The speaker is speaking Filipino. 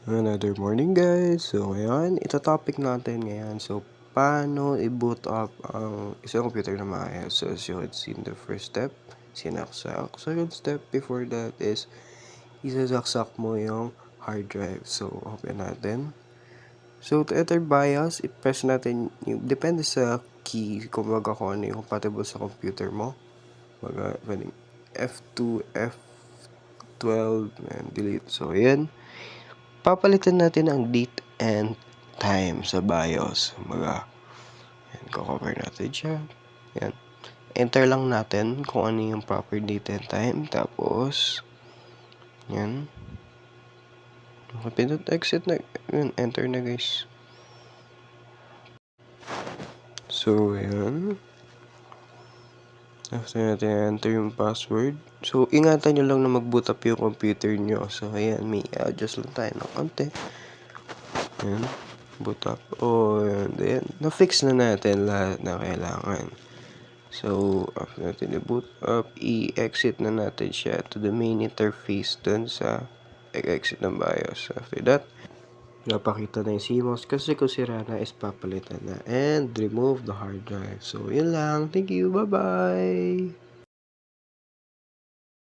Another morning guys. So ngayon, ito topic natin ngayon. So paano i-boot up ang isang computer na maayos. So as you can see in the first step, sinaksak. Second step before that is isasaksak mo yung hard drive. So open natin. So to enter BIOS, i-press natin yung, depende sa key kung ano yung compatible sa computer mo. Pwedeng F2, F12, and delete. So yan. Papalitan natin ang date and time sa BIOS. Yan, cover natin siya. Yan. Enter lang natin kung ano yung proper date and time. Tapos, yan. Pinot exit na. Yan, enter na guys. So, yan. After natin enter yung password. So, ingatan nyo lang na mag-boot up yung computer nyo. So, ayan, may adjust lang tayo ng konti. Yan. Boot up. And then, na-fix na natin lahat na kailangan. So, after natin i-boot up, i-exit na natin siya to the main interface dun sa exit ng BIOS. After that, napakita na yung CMOS kasi kung sira na is papalitan na. And remove the hard drive. So, yun lang. Thank you. Bye-bye!